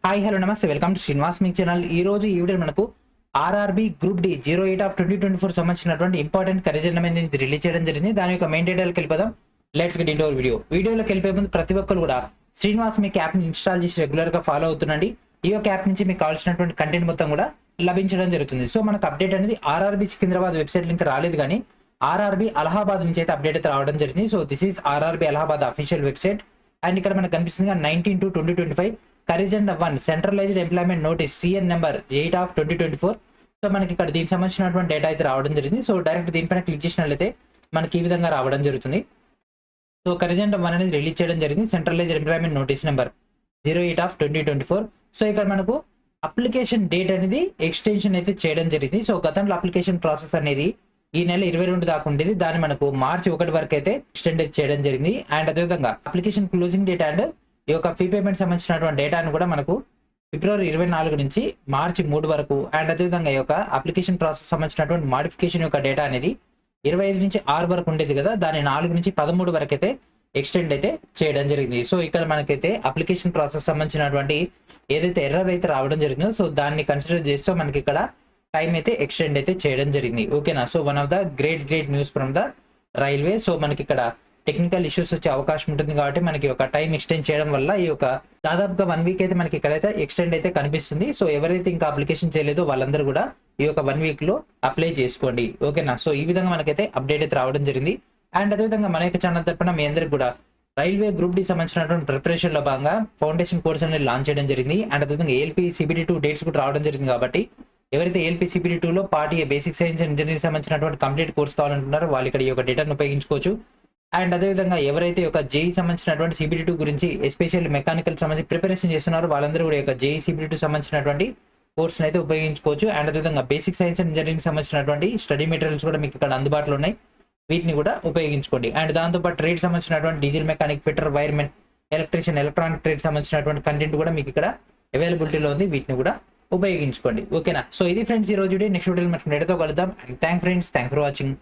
Hi hello నమస్తే welcome to Srinivas me channel. ఈ రోజు ఈ వీడియో మనకు ఆర్ఆర్బి గ్రూప్ డి 08 ఆఫ్ 2024 సంబంధించినటువంటి ఇంపార్టెంట్ కరెక్షన్ అనేది రిలీజ్ చేయడం జరిగింది. దాని యొక్క మెయిన్ డీటెయిల్కి వెళ్ళిపోదాం. లెట్స్ గెట్ ఇంటూ అవర్ వీడియోలోకి వెళ్ళిపోయే ముందు ప్రతి ఒక్కరు కూడా శ్రీనివాస్ మీకు యాప్ ని ఇన్స్టాల్ చేసి రెగ్యులర్ గా ఫాలో అవుతుండండి. ఈ యొక్క యాప్ నుంచి మీకు కావాల్సినటువంటి కంటెంట్ మొత్తం కూడా లభించడం జరుగుతుంది. సో మనకు అప్డేట్ అనేది ఆర్ఆర్బి సికింద్రాబాద్ వెబ్సైట్ లింక్ రాలేదు, కానీ ఆర్ఆర్బి అలహాబాద్ నుంచి అయితే అప్డేట్ అయితే రావడం జరిగింది. So this is RRB Allahabad official website. And ఇక్కడ మనకు కనిపిస్తుంది 19/2/2025 corrigendum 1 centralised employment notice CEN number 8 of 2024. So మనకి ఇక్కడ దీనికి సంబంధించినటువంటి డేటా అయితే రావడం జరిగింది. సో డైరెక్ట్ దీనిపైన క్లిక్ చేసినట్లయితే మనకి ఈ విధంగా రావడం జరుగుతుంది. సో కరిజెండా 1 అనేది రిలీజ్ చేయడం జరిగింది, centralised employment notice number 08 of 2024. So ఇక్కడ మనకు అప్లికేషన్ డేట్ అనేది ఎక్స్టెన్షన్ అయితే చేయడం జరిగింది. సో గతంలో అప్లికేషన్ ప్రాసెస్ అనేది ఈ నెల 22 దాకా ఉండేది, దాన్ని మనకు మార్చి 1 వరకు అయితే ఎక్స్టెండ్ చేయడం జరిగింది. అండ్ అదేవిధంగా అప్లికేషన్ క్లోజింగ్ డేట్ అండ్ ఈ యొక్క ఫీ పేమెంట్ సంబంధించినటువంటి డేటాను కూడా మనకు ఫిబ్రవరి 24 నుంచి మార్చి 3 వరకు, అండ్ అదేవిధంగా ఈ యొక్క అప్లికేషన్ ప్రాసెస్ సంబంధించినటువంటి మాడిఫికేషన్ యొక్క డేటా అనేది 25 నుంచి 6 వరకు ఉండేది కదా, దాన్ని 4 నుంచి 13 వరకు అయితే ఎక్స్టెండ్ అయితే చేయడం జరిగింది. సో ఇక్కడ మనకైతే అప్లికేషన్ ప్రాసెస్ సంబంధించినటువంటి ఏదైతే ఎర్రర్ అయితే రావడం జరిగిందో సో దాన్ని కన్సిడర్ చేస్తూ మనకి ఇక్కడ టైం అయితే ఎక్స్టెండ్ అయితే చేయడం జరిగింది. ఓకేనా. So one of the great news from the railway. So మనకి ఇక్కడ టెక్నికల్ ఇష్యూస్ వచ్చే అవకాశం ఉంటుంది కాబట్టి మనకి ఒక టైం ఎక్స్టెండ్ చేయడం వల్ల ఈ యొక్క దాదాపుగా 1 వీక్ అయితే మనకి ఇక్కడైతే ఎక్స్టెండ్ అయితే కనిపిస్తుంది. సో ఎవరైతే ఇంకా అప్లికేషన్ చేయలేదో వాళ్ళందరూ కూడా ఈ యొక్క 1 వీక్ లో అప్లై చేసుకోండి. ఓకేనా. సో ఈ విధంగా మనకైతే అప్డేట్ అయితే రావడం జరిగింది. అండ్ అదేవిధంగా మన యొక్క ఛానల్ తరపున మీ అందరికి కూడా రైల్వే గ్రూప్ డి సంబంధించినటువంటి ప్రిపరేషన్ లో భాగంగా ఫౌండేషన్ కోర్స్ అనేది లాంచ్ చేయడం జరిగింది. అండ్ అదేవిధంగా ఏఎల్పి CBT2 డేట్స్ కూడా రావడం జరిగింది. కాబట్టి ఎవరైతే ఏఎల్పి CBT2 లో part A basic science and engineering సంబంధించినటువంటి కంప్లీట్ కోర్స్ కావాలంటున్నారో వాళ్ళు ఇక్కడ ఈ యొక్క డేటాను ఉపయోగించుకోవచ్చు. అండ్ అదేవిధంగా ఎవరైతే ఒక జేఈ సంబంధించినటువంటి CBT2 గురించి ఎస్పెషల్లీ మెకానికల్ సంబంధించి ప్రిపరేషన్ చేస్తున్నారో వాళ్ళందరూ కూడా యొక్క జేఈ CBT2 సంబంధించినటువంటి కోర్స్ అయితే ఉపయోగించుకోవచ్చు. అండ్ అదేవిధంగా బేసిక్ సైన్స్ అండ్ ఇంజనీరింగ్ సంబంధించినటువంటి స్టడీ మెటీరియల్స్ కూడా మీకు ఇక్కడ అందుబాటులో ఉన్నాయి, వీటిని కూడా ఉపయోగించుకోండి. అండ్ దాంతోపాటు ట్రేడ్ సంబంధించినటువంటి diesel mechanic, fitter, wiremen, electrician, electronic trade సంబంధించినటువంటి కంటెంట్ కూడా మీకు ఇక్కడ అవైలబిలిటీలో ఉంది, వీటిని కూడా ఉపయోగించుకోండి. ఓకేనా. సో ఇది ఫ్రెండ్స్ ఈ రోజు నెక్స్ట్ వీడియో మనం డేటాతో కలుద్దాం. And thank for watching.